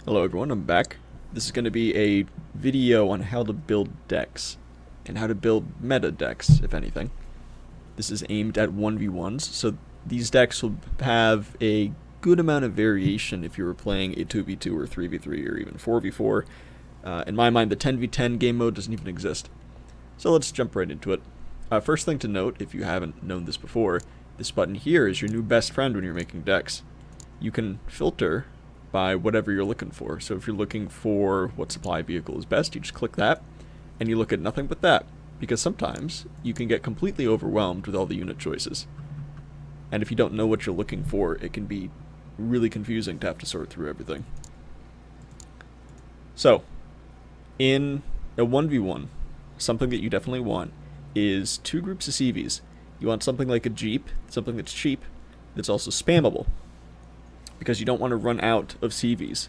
Hello everyone, I'm back. This is going to be a video on how to build decks, and how to build meta decks, if anything. This is aimed at 1v1s, so these decks will have a good amount of variation if you were playing a 2v2 or 3v3 or even 4v4. In my mind, the 10v10 game mode doesn't even exist. So let's jump right into it. First thing to note, if you haven't known this before, this button here is your new best friend when you're making decks. You can filter by whatever you're looking for. So if you're looking for what supply vehicle is best, you just click that, and you look at nothing but that, because sometimes you can get completely overwhelmed with all the unit choices. And if you don't know what you're looking for, it can be really confusing to have to sort through everything. So, in a 1v1, something that you definitely want is two groups of CVs. You want something like a Jeep, something that's cheap, that's also spammable, because you don't want to run out of CVs.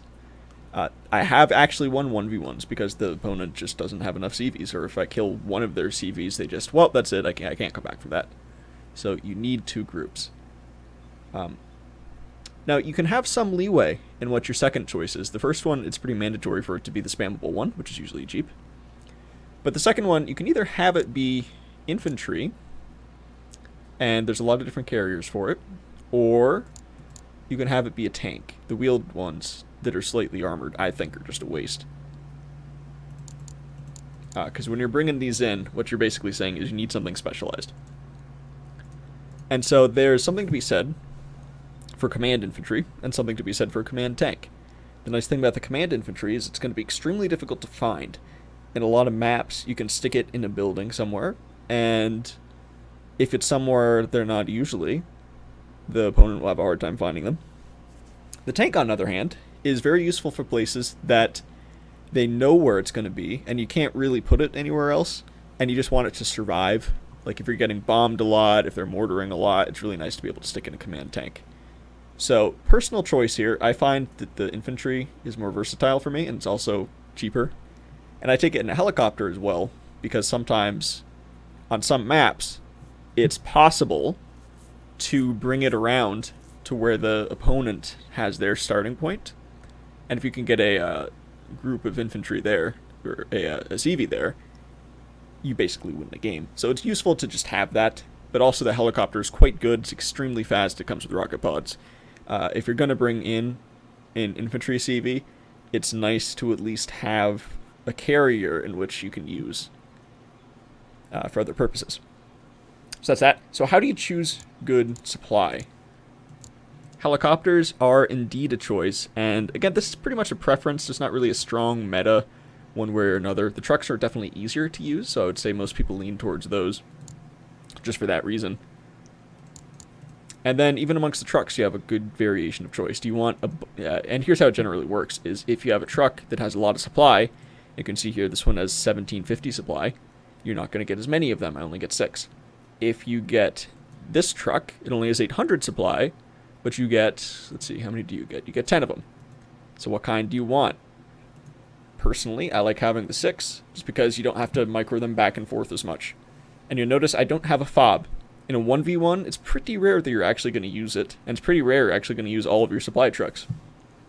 I have actually won 1v1s because the opponent just doesn't have enough CVs, or if I kill one of their CVs, they just, well, that's it, I can't come back from that. So you need two groups. Now, you can have some leeway in what your second choice is. The first one, it's pretty mandatory for it to be the spammable one, which is usually Jeep. But the second one, you can either have it be infantry, and there's a lot of different carriers for it, or you can have it be a tank. The wheeled ones that are slightly armored, I think, are just a waste. Because when you're bringing these in, what you're basically saying is you need something specialized. And so there's something to be said for command infantry, and something to be said for a command tank. The nice thing about the command infantry is it's going to be extremely difficult to find. In a lot of maps, you can stick it in a building somewhere, and if it's somewhere they're not usually, the opponent will have a hard time finding them. The tank, on the other hand, is very useful for places that they know where it's going to be, and you can't really put it anywhere else, and you just want it to survive. Like if you're getting bombed a lot, if they're mortaring a lot, it's really nice to be able to stick in a command tank. So, personal choice here, I find that the infantry is more versatile for me, and it's also cheaper. And I take it in a helicopter as well, because sometimes, on some maps, it's possible to bring it around to where the opponent has their starting point. And if you can get a group of infantry there, or a CV there, you basically win the game. So it's useful to just have that, but also the helicopter is quite good. It's extremely fast. It comes with rocket pods. If you're going to bring in an infantry CV, it's nice to at least have a carrier in which you can use for other purposes. So that's that. So how do you choose good supply? Helicopters are indeed a choice, and again, this is pretty much a preference. There's not really a strong meta one way or another. The trucks are definitely easier to use, so I would say most people lean towards those just for that reason. And then even amongst the trucks, you have a good variation of choice. Do you want and here's how it generally works, is if you have a truck that has a lot of supply, you can see here this one has 1750 supply, you're not going to get as many of them. I only get 6. If you get this truck, it only has 800 supply, but you get, let's see, how many do you get? You get 10 of them. So what kind do you want? Personally, I like having the 6, just because you don't have to micro them back and forth as much. And you'll notice I don't have a fob. In a 1v1, it's pretty rare that you're actually going to use it, and it's pretty rare you're actually going to use all of your supply trucks.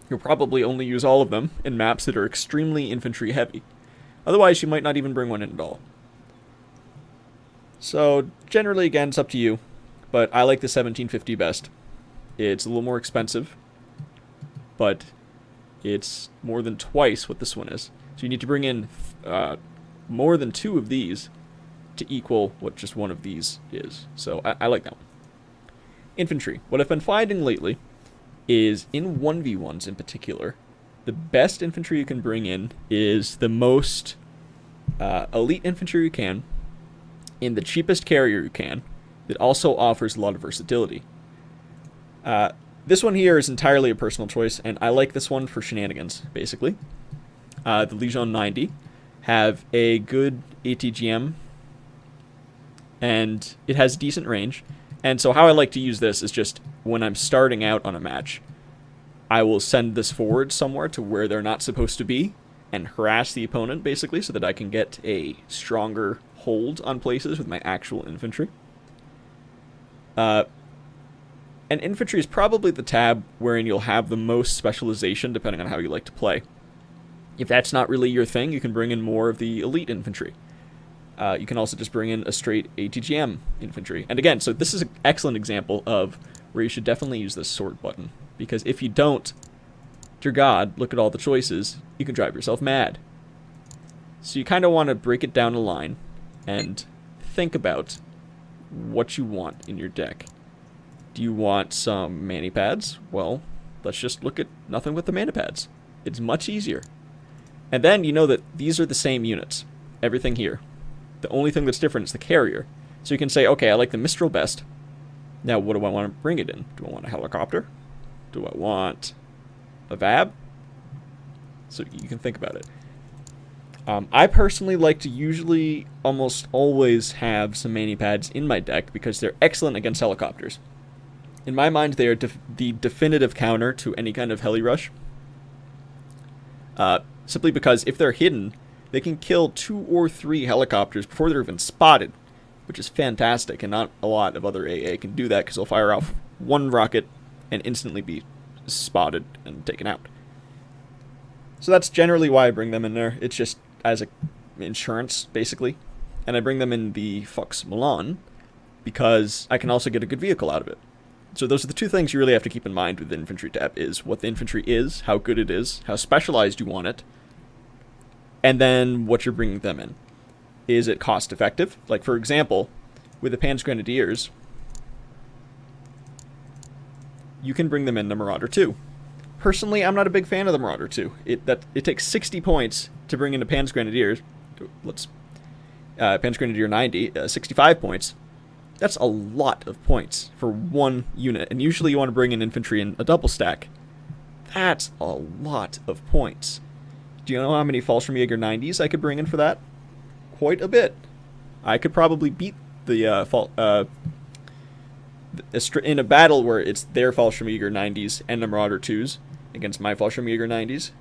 You'll probably only use all of them in maps that are extremely infantry heavy. Otherwise, you might not even bring one in at all. So, generally, again, it's up to you, but I like the 1750 best. It's a little more expensive, but it's more than twice what this one is. So you need to bring in more than 2 of these to equal what just one of these is. So I like that one. Infantry. What I've been finding lately is in 1v1s in particular, the best infantry you can bring in is the most elite infantry you can, in the cheapest carrier you can, that also offers a lot of versatility. This one here is entirely a personal choice, and I like this one for shenanigans, basically. The Legion 90 have a good ATGM, and it has decent range. And so how I like to use this is just when I'm starting out on a match, I will send this forward somewhere to where they're not supposed to be, and harass the opponent, basically, so that I can get a stronger hold on places with my actual infantry. And infantry is probably the tab wherein you'll have the most specialization depending on how you like to play. If that's not really your thing, you can bring in more of the elite infantry. You can also just bring in a straight ATGM infantry. And again, so this is an excellent example of where you should definitely use this sort button. Because if you don't, dear God, look at all the choices, you can drive yourself mad. So you kind of want to break it down a line and think about what you want in your deck. Do you want some Kneepads? Well, let's just look at nothing with the Kneepads. It's much easier. And then you know that these are the same units. Everything here. The only thing that's different is the carrier. So you can say, okay, I like the Mistral best. Now, what do I want to bring it in? Do I want a helicopter? Do I want a VAB? So you can think about it. I personally like to usually almost always have some Kneepads in my deck because they're excellent against helicopters. In my mind, they are the definitive counter to any kind of heli rush. Simply because if they're hidden, they can kill 2 or 3 helicopters before they're even spotted, which is fantastic, and not a lot of other AA can do that because they'll fire off one rocket and instantly be spotted and taken out. So that's generally why I bring them in there. It's just as a insurance, basically. And I bring them in the Fox Milan because I can also get a good vehicle out of it. So those are the two things you really have to keep in mind with the infantry tab, is what the infantry is, how good it is, how specialized you want it, and then what you're bringing them in. Is it cost effective? Like, for example, with the Panzergrenadiers, you can bring them in the Marauder 2. Personally, I'm not a big fan of the Marauder 2. It takes 60 points to bring in a Panzergrenadier. Panzergrenadier 90, 65 points. That's a lot of points for one unit. And usually you want to bring in infantry in a double stack. That's a lot of points. Do you know how many Fallschirmjäger 90s I could bring in for that? Quite a bit. I could probably beat the in a battle where it's their Fallschirmjäger 90s and the Marauder 2s against my Fallschirmjäger 90s.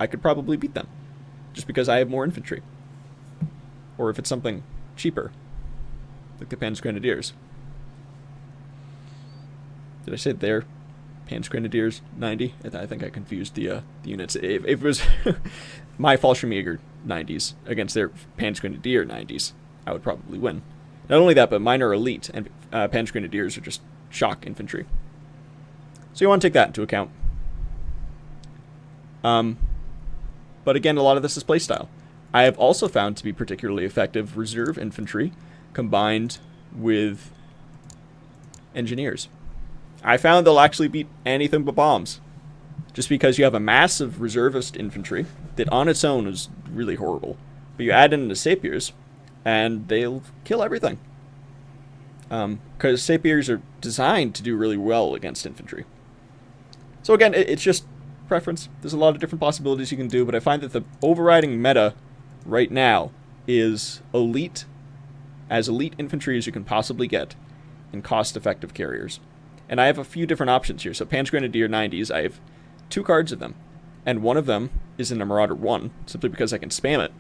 I could probably beat them just because I have more infantry. Or if it's something cheaper, like the Panzergrenadiers. Did I say their Panzergrenadiers 90? I think I confused the units. If it was my Fallschirmjäger 90s against their Panzergrenadier 90s, I would probably win. Not only that, but mine are elite, and Panzergrenadiers are just shock infantry. So you want to take that into account. But again, a lot of this is playstyle. I have also found to be particularly effective reserve infantry combined with engineers. I found they'll actually beat anything but bombs. Just because you have a massive reservist infantry that on its own is really horrible. But you add in the Sapiers, and they'll kill everything. Because Sapiers are designed to do really well against infantry. So again, it's just preference. There's a lot of different possibilities you can do, but I find that the overriding meta right now is elite infantry as you can possibly get in cost-effective carriers. And I have a few different options here. So Panzergrenadier 90s, I have 2 cards of them. And one of them is in a Marauder 1, simply because I can spam it.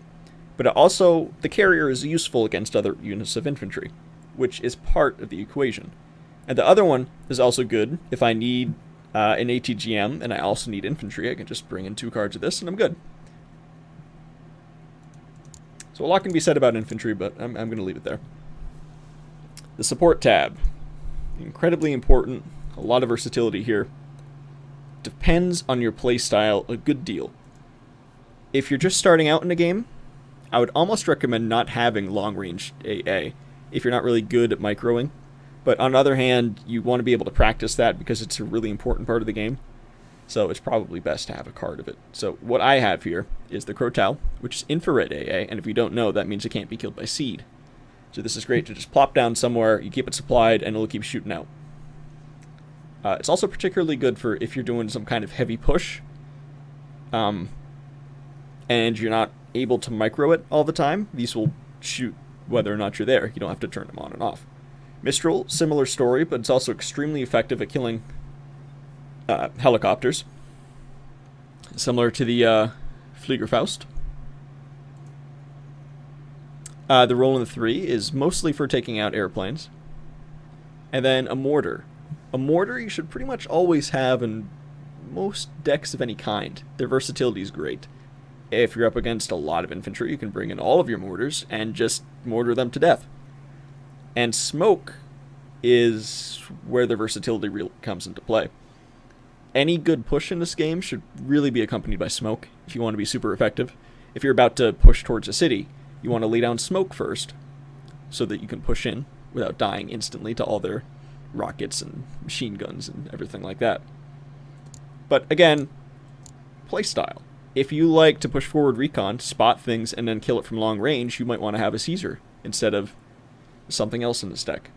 But also, the carrier is useful against other units of infantry, which is part of the equation. And the other one is also good if I need an ATGM and I also need infantry. I can just bring in 2 cards of this and I'm good. So a lot can be said about infantry, but I'm going to leave it there. The support tab. Incredibly important. A lot of versatility here. Depends on your playstyle a good deal. If you're just starting out in a game, I would almost recommend not having long-range AA if you're not really good at microing. But on the other hand, you want to be able to practice that because it's a really important part of the game. So it's probably best to have a card of it. So what I have here is the Crotal, which is infrared AA, and if you don't know, that means it can't be killed by seed. So this is great to just plop down somewhere, you keep it supplied, and it'll keep shooting out. It's also particularly good for if you're doing some kind of heavy push, and you're not able to micro it all the time. These will shoot whether or not you're there. You don't have to turn them on and off. Mistral, similar story, but it's also extremely effective at killing helicopters. Similar to the Fliegerfaust. The Roland 3 is mostly for taking out airplanes. And then a mortar. A mortar you should pretty much always have in most decks of any kind. Their versatility is great. If you're up against a lot of infantry, you can bring in all of your mortars and just mortar them to death. And smoke is where the versatility really comes into play. Any good push in this game should really be accompanied by smoke if you want to be super effective. If you're about to push towards a city, you want to lay down smoke first so that you can push in without dying instantly to all their rockets and machine guns and everything like that. But again, playstyle. If you like to push forward recon, spot things, and then kill it from long range, you might want to have a Caesar instead of something else in this deck.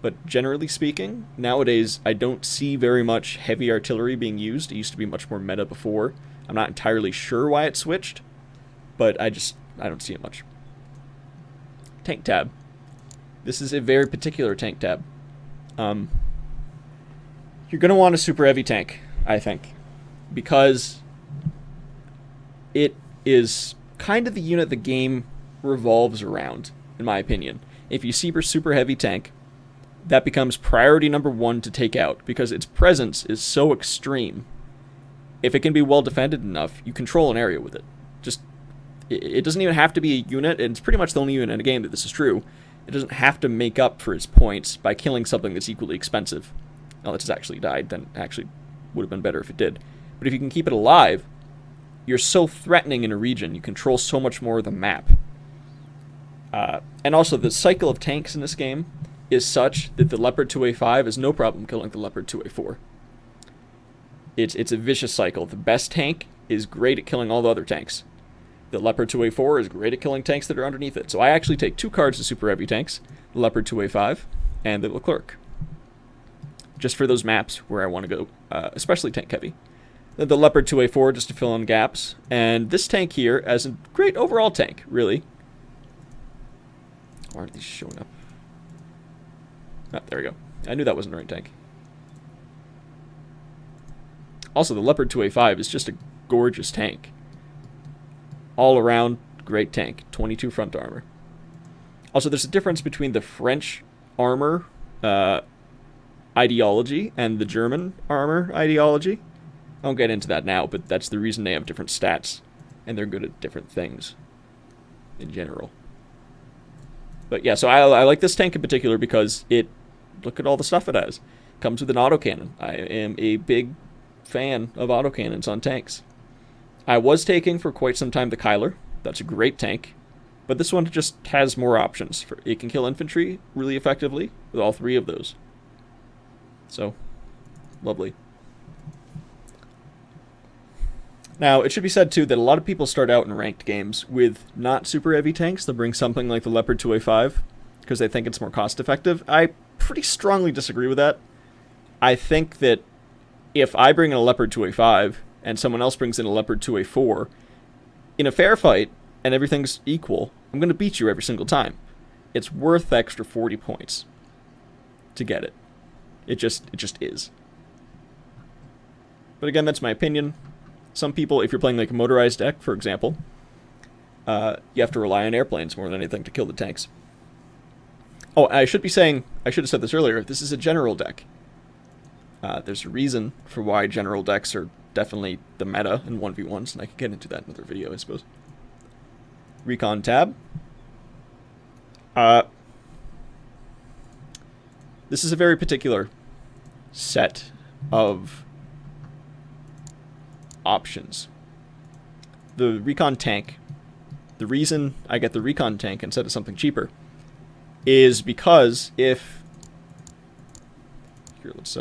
But generally speaking, nowadays I don't see very much heavy artillery being used. It used to be much more meta before. I'm not entirely sure why it switched, but I don't see it much. Tank tab. This is a very particular tank tab. You're going to want a super heavy tank, I think, because it is kind of the unit the game revolves around, in my opinion. If you see a super heavy tank, that becomes priority number 1 to take out, because its presence is so extreme. If it can be well defended enough, you control an area with it. It doesn't even have to be a unit, and it's pretty much the only unit in a game that this is true. It doesn't have to make up for its points by killing something that's equally expensive. Unless it's actually died, then actually would have been better if it did. But if you can keep it alive, you're so threatening in a region, you control so much more of the map. And also, the cycle of tanks in this game is such that the Leopard 2A5 is no problem killing the Leopard 2A4. It's a vicious cycle. The best tank is great at killing all the other tanks. The Leopard 2A4 is great at killing tanks that are underneath it. So I actually take 2 cards of super heavy tanks, the Leopard 2A5 and the Leclerc, just for those maps where I want to go, especially tank heavy. The Leopard 2A4 just to fill in gaps, and this tank here as a great overall tank, really. Why aren't these showing up? Ah, there we go. I knew that wasn't the right tank. Also, the Leopard 2A5 is just a gorgeous tank. All around, great tank. 22 front armor. Also, there's a difference between the French armor ideology and the German armor ideology. I won't get into that now, but that's the reason they have different stats, and they're good at different things in general. But yeah, so I like this tank in particular because look at all the stuff it has. Comes with an autocannon. I am a big fan of autocannons on tanks. I was taking for quite some time the Kyler. That's a great tank. But this one just has more options. It can kill infantry really effectively with all 3 of those. So, lovely. Now, it should be said, too, that a lot of people start out in ranked games with not super heavy tanks. They'll bring something like the Leopard 2A5 because they think it's more cost-effective. I pretty strongly disagree with that. I think that if I bring in a Leopard 2A5 and someone else brings in a Leopard 2A4, in a fair fight, and everything's equal, I'm going to beat you every single time. It's worth the extra 40 points to get it. It just is. But again, that's my opinion. Some people, if you're playing like a motorized deck, for example, you have to rely on airplanes more than anything to kill the tanks. Oh, I should have said this earlier, this is a general deck. There's a reason for why general decks are definitely the meta in 1v1s, and I can get into that in another video, I suppose. Recon tab. This is a very particular set of options. The Recon tank, the reason I get the Recon tank instead of something cheaper is because if... Here, let's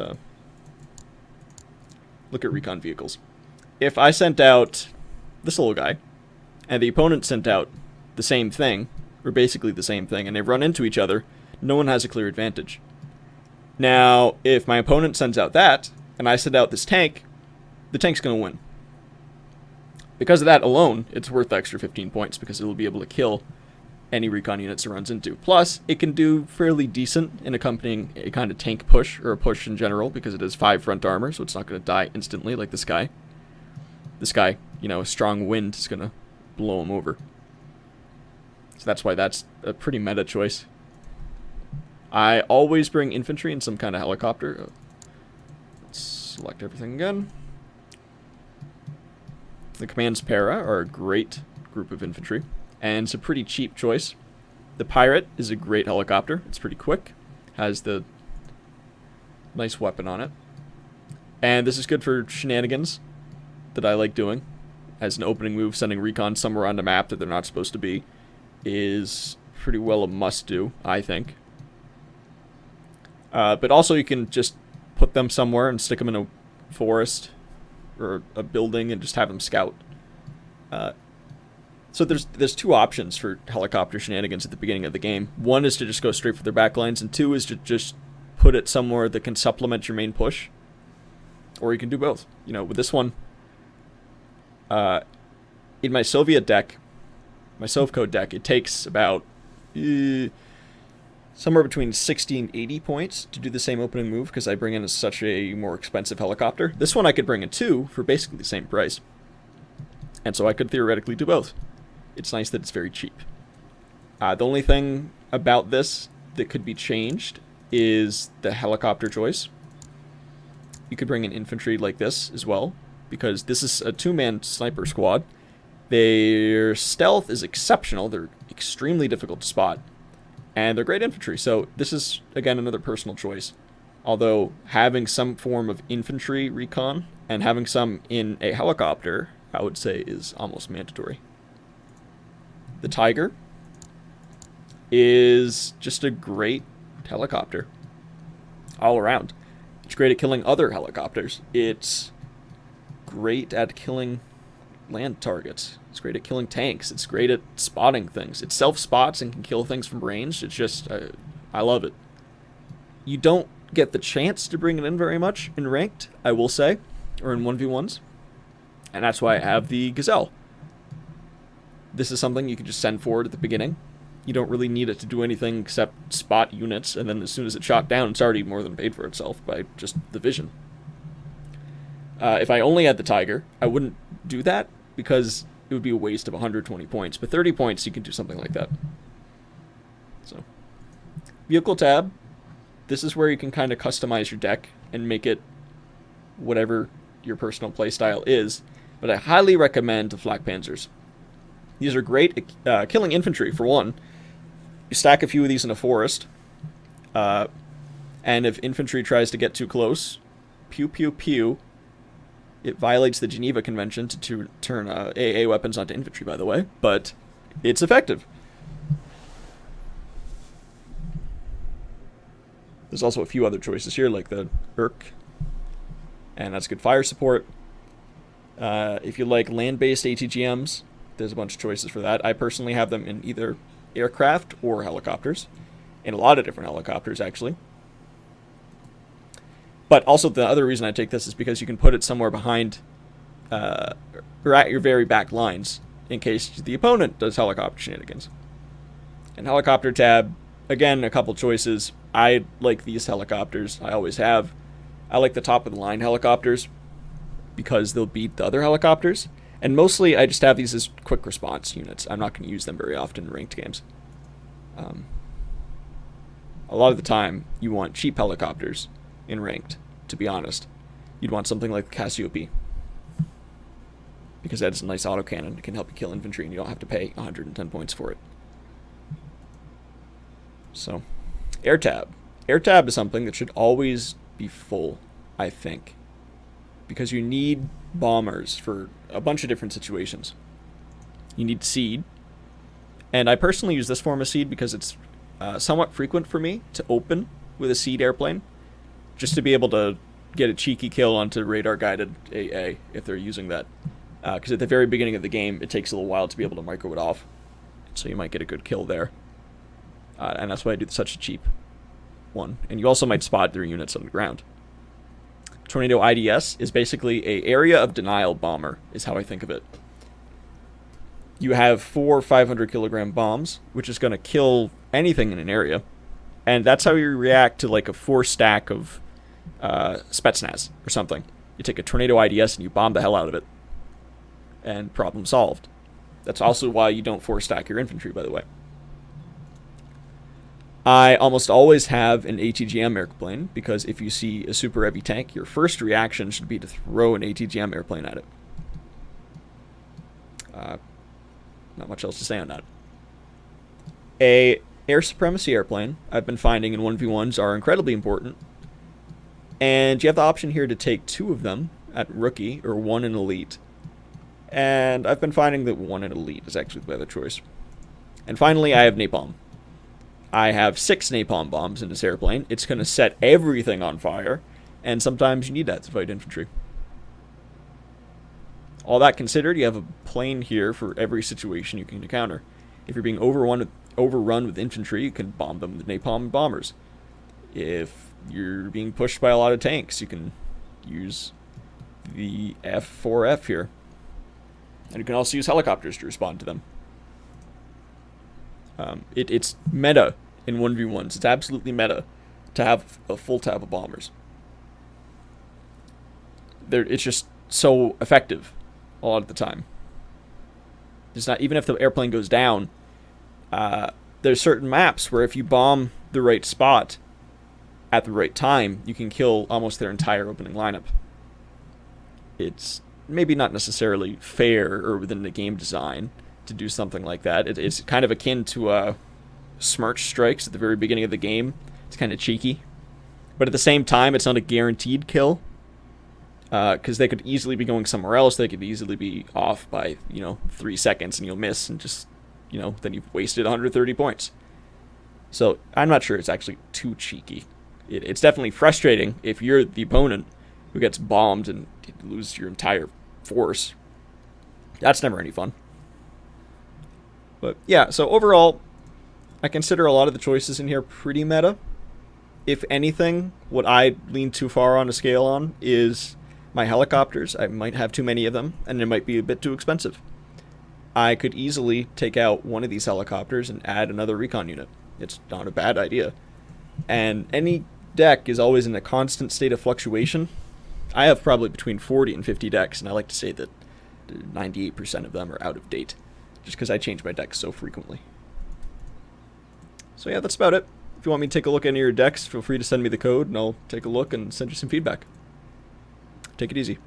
look at Recon vehicles. If I sent out this little guy, and the opponent sent out the same thing, or basically the same thing, and they run into each other, no one has a clear advantage. Now, if my opponent sends out that, and I send out this tank, the tank's going to win. Because of that alone, it's worth the extra 15 points, because it'll be able to kill any recon units it runs into. Plus, it can do fairly decent in accompanying a kind of tank push, or a push in general, because it has 5 front armor, so it's not going to die instantly like this guy. This guy, you know, a strong wind is going to blow him over. So that's why that's a pretty meta choice. I always bring infantry and some kind of helicopter. Let's select everything again. The Command's Para are a great group of infantry, and it's a pretty cheap choice. The Pirate is a great helicopter. It's pretty quick, has the nice weapon on it. And this is good for shenanigans that I like doing. As an opening move, sending Recon somewhere on the map that they're not supposed to be is pretty well a must-do, I think. But also you can just put them somewhere and stick them in a forest or a building and just have them scout. So there's two options for helicopter shenanigans at the beginning of the game. One is to just go straight for their backlines, and two is to just put it somewhere that can supplement your main push. Or you can do both. You know, with this one, in my Soviet deck, my Sovcode deck, it takes about somewhere between 60 and 80 points to do the same opening move because I bring in such a more expensive helicopter. This one I could bring in 2 for basically the same price. And so I could theoretically do both. It's nice that it's very cheap. The only thing about this that could be changed is the helicopter choice. You could bring in infantry like this as well, because this is a 2-man sniper squad. Their stealth is exceptional. They're extremely difficult to spot. And they're great infantry. So this is, again, another personal choice. Although having some form of infantry recon and having some in a helicopter, I would say, is almost mandatory. The Tiger is just a great helicopter all around. It's great at killing other helicopters. It's great at killing land targets. It's great at killing tanks. It's great at spotting things. It self-spots and can kill things from range. It's just, I love it. You don't get the chance to bring it in very much in ranked, I will say, or in 1v1s. And that's why I have the Gazelle. This is something you can just send forward at the beginning. You don't really need it to do anything except spot units, and then as soon as it's shot down, it's already more than paid for itself by just the vision. If I only had the Tiger, I wouldn't do that, because it would be a waste of 120 points. But 30 points, you can do something like that. So, Vehicle tab. This is where you can kind of customize your deck and make it whatever your personal playstyle is. But I highly recommend the Flak Panzers. These are great at killing infantry, for one. You stack a few of these in a forest, and if infantry tries to get too close, pew pew pew. It violates the Geneva Convention to turn AA weapons onto infantry, by the way, but it's effective. There's also a few other choices here, like the Urk, and that's good fire support. If you like land-based ATGMs, there's a bunch of choices for that. I personally have them in either aircraft or helicopters, in a lot of different helicopters, actually. But also the other reason I take this is because you can put it somewhere behind, or at your very back lines, in case the opponent does helicopter shenanigans. And helicopter tab, again, a couple choices. I like these helicopters. I always have. I like the top of the line helicopters because they'll beat the other helicopters. And mostly I just have these as quick response units. I'm not going to use them very often in ranked games. A lot of the time, you want cheap helicopters in ranked, to be honest. You'd want something like the Cassiope, because that is a nice autocannon. It can help you kill infantry, and you don't have to pay 110 points for it. So, air tab. Air tab is something that should always be full, I think, because you need bombers for a bunch of different situations. You need seed, and I personally use this form of seed because it's somewhat frequent for me to open with a seed airplane, just to be able to get a cheeky kill onto radar-guided AA if they're using that. Because at the very beginning of the game, it takes a little while to be able to micro it off, so you might get a good kill there. And that's why I do such a cheap one. And you also might spot their units on the ground. Tornado IDS is basically a area of denial bomber, is how I think of it. You have 4 500-kilogram bombs, which is going to kill anything in an area. And that's how you react to like a 4-stack of Spetsnaz or something. You take a Tornado IDS and you bomb the hell out of it. And problem solved. That's also why you don't 4-stack your infantry, by the way. I almost always have an ATGM airplane, because if you see a super heavy tank, your first reaction should be to throw an ATGM airplane at it. Not much else to say on that. A air supremacy airplane, I've been finding in 1v1s are incredibly important. And you have the option here to take 2 of them at rookie, or 1 in elite. And I've been finding that 1 in elite is actually the better choice. And finally, I have napalm. I have 6 napalm bombs in this airplane. It's going to set everything on fire, and sometimes you need that to fight infantry. All that considered, you have a plane here for every situation you can encounter. If you're being overrun with infantry, you can bomb them with napalm bombers. If you're being pushed by a lot of tanks, you can use the F4F here. And you can also use helicopters to respond to them. It's meta in 1v1s. It's absolutely meta to have a full tab of bombers. It's just so effective a lot of the time. It's not, even if the airplane goes down, there's certain maps where if you bomb the right spot at the right time, you can kill almost their entire opening lineup. It's maybe not necessarily fair or within the game design to do something like that. It's kind of akin to smirch strikes at the very beginning of the game. It's kind of cheeky. But at the same time, it's not a guaranteed kill. Because they could easily be going somewhere else. They could easily be off by, 3 seconds and you'll miss and just, then you've wasted 130 points. So I'm not sure it's actually too cheeky. It's definitely frustrating if you're the opponent who gets bombed and you lose your entire force. That's never any fun. But yeah, so overall, I consider a lot of the choices in here pretty meta. If anything, what I lean too far on a scale on is my helicopters. I might have too many of them, and it might be a bit too expensive. I could easily take out one of these helicopters and add another recon unit. It's not a bad idea. And any deck is always in a constant state of fluctuation. I have probably between 40 and 50 decks, and I like to say that 98% of them are out of date, just because I change my decks so frequently. So yeah, that's about it. If you want me to take a look at any of your decks, feel free to send me the code, and I'll take a look and send you some feedback. Take it easy.